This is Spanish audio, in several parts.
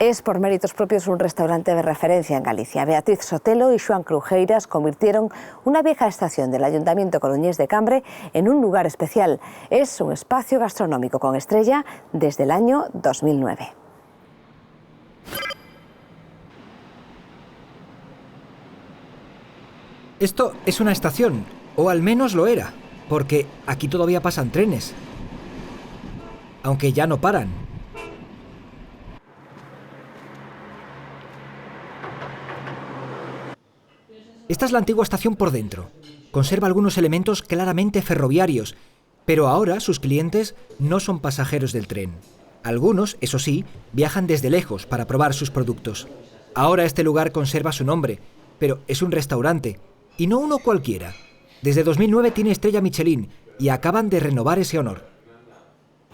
Es por méritos propios un restaurante de referencia en Galicia. Beatriz Sotelo y Xoán Crujeiras convirtieron una vieja estación del Ayuntamiento coruñés de Cambre en un lugar especial. Es un espacio gastronómico con estrella desde el año 2009. Esto es una estación, o al menos lo era, porque aquí todavía pasan trenes. Aunque ya no paran. Esta es la antigua estación por dentro. Conserva algunos elementos claramente ferroviarios, pero ahora sus clientes no son pasajeros del tren. Algunos, eso sí, viajan desde lejos para probar sus productos. Ahora este lugar conserva su nombre, pero es un restaurante, y no uno cualquiera. Desde 2009 tiene estrella Michelin y acaban de renovar ese honor.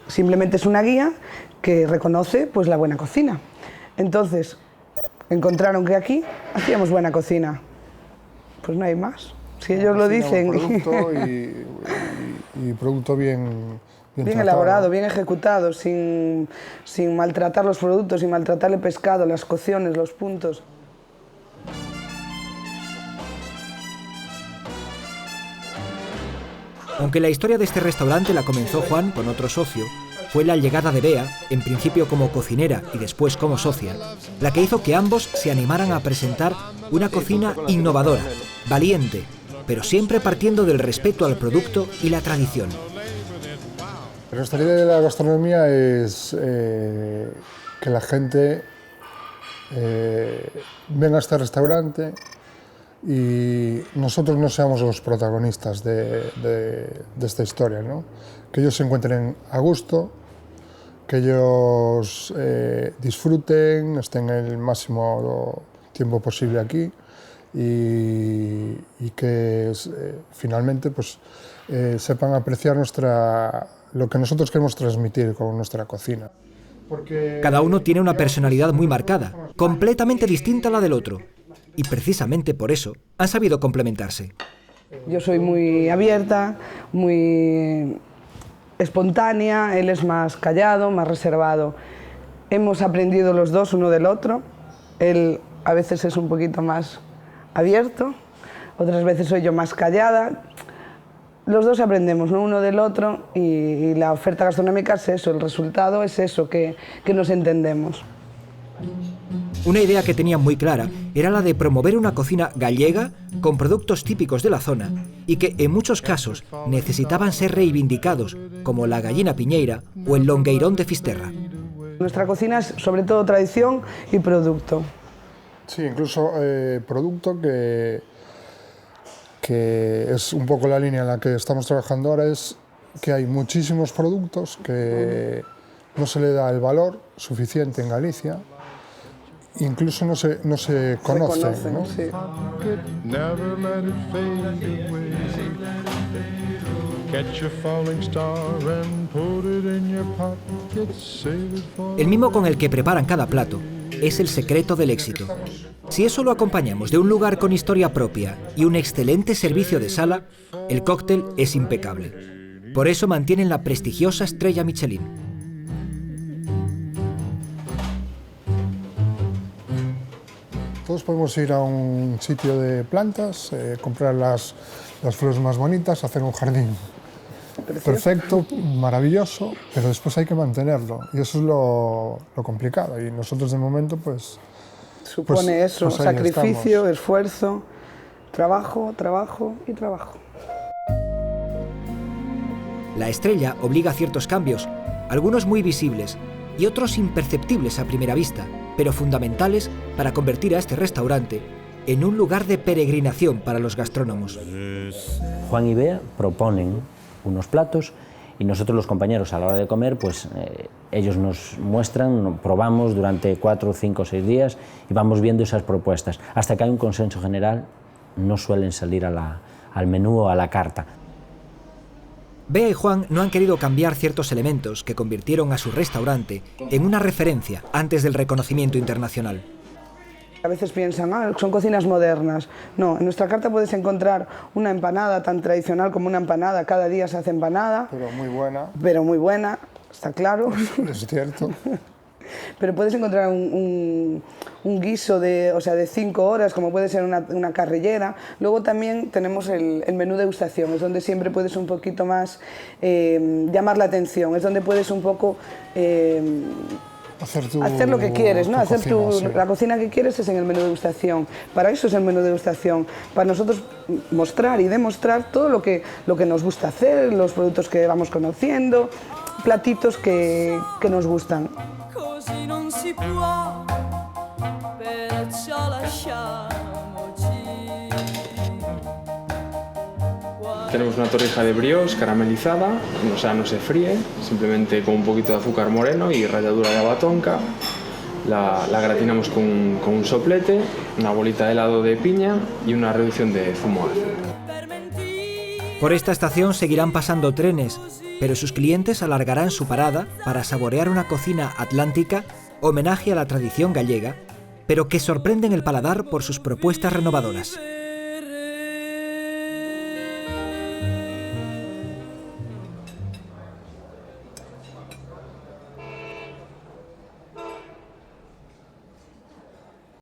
Simplemente es una guía que reconoce pues, la buena cocina. Entonces, encontraron que aquí hacíamos buena cocina. Pues no hay más. Si ellos lo dicen. Producto y producto bien elaborado, bien ejecutado, sin maltratar los productos, sin maltratar el pescado, las cocciones, los puntos. Aunque la historia de este restaurante la comenzó Juan con otro socio, fue la llegada de Bea, en principio como cocinera y después como socia, la que hizo que ambos se animaran a presentar una cocina innovadora, valiente, pero siempre partiendo del respeto al producto y la tradición. Nuestra idea de la gastronomía es que la gente venga a este restaurante y nosotros no seamos los protagonistas de esta historia, ¿no? Que ellos se encuentren a gusto, que ellos disfruten, estén el máximo tiempo posible aquí y que finalmente pues, sepan apreciar lo que nosotros queremos transmitir con nuestra cocina. Cada uno tiene una personalidad muy marcada, completamente distinta a la del otro. Y precisamente por eso han sabido complementarse. Yo soy muy abierta, muy espontánea, él es más callado, más reservado. Hemos aprendido los dos uno del otro. Él a veces es un poquito más abierto, otras veces soy yo más callada. Los dos aprendemos, ¿no? Uno del otro y la oferta gastronómica es eso, el resultado es eso, que nos entendemos. Una idea que tenía muy clara era la de promover una cocina gallega con productos típicos de la zona y que en muchos casos necesitaban ser reivindicados, como la gallina piñeira o el longueirón de Fisterra. Nuestra cocina es sobre todo tradición y producto. Sí, incluso producto que es un poco la línea en la que estamos trabajando ahora, es que hay muchísimos productos que no se le da el valor suficiente en Galicia. Incluso no se conocen, ¿no? Sí. El mimo con el que preparan cada plato es el secreto del éxito. Si eso lo acompañamos de un lugar con historia propia y un excelente servicio de sala, el cóctel es impecable. Por eso mantienen la prestigiosa estrella Michelin. Todos podemos ir a un sitio de plantas, comprar las flores más bonitas, hacer un jardín perfecto, maravilloso, pero después hay que mantenerlo y eso es lo complicado y nosotros de momento pues... Supone eso, sacrificio, estamos. Esfuerzo, trabajo y trabajo. La estrella obliga a ciertos cambios, algunos muy visibles y otros imperceptibles a primera vista, pero fundamentales para convertir a este restaurante en un lugar de peregrinación para los gastrónomos. Juan y Bea proponen unos platos y nosotros los compañeros a la hora de comer, pues ellos nos muestran, probamos durante 4, 5, 6 días y vamos viendo esas propuestas. Hasta que hay un consenso general, no suelen salir al menú o a la carta. Bea y Juan no han querido cambiar ciertos elementos que convirtieron a su restaurante en una referencia antes del reconocimiento internacional. A veces piensan, son cocinas modernas. No, en nuestra carta puedes encontrar una empanada tan tradicional como una empanada. Cada día se hace empanada. Pero muy buena. Pero muy buena, está claro. Es cierto. pero puedes encontrar un guiso de 5 horas, como puede ser una carrillera. Luego también tenemos el menú degustación, es donde siempre puedes un poquito más llamar la atención, es donde puedes un poco hacer lo que quieres, ¿no? Hacer cocina, sí. La cocina que quieres es en el menú degustación. Para eso es el menú degustación, para nosotros mostrar y demostrar todo lo que nos gusta hacer, los productos que vamos conociendo, platitos que nos gustan. Tenemos una torrija de brioche caramelizada, o sea, no se fríe, simplemente con un poquito de azúcar moreno y ralladura de abatonca. La gratinamos con un soplete, una bolita de helado de piña y una reducción de zumo ácido. Por esta estación seguirán pasando trenes, pero sus clientes alargarán su parada para saborear una cocina atlántica, homenaje a la tradición gallega, pero que sorprenden el paladar por sus propuestas renovadoras.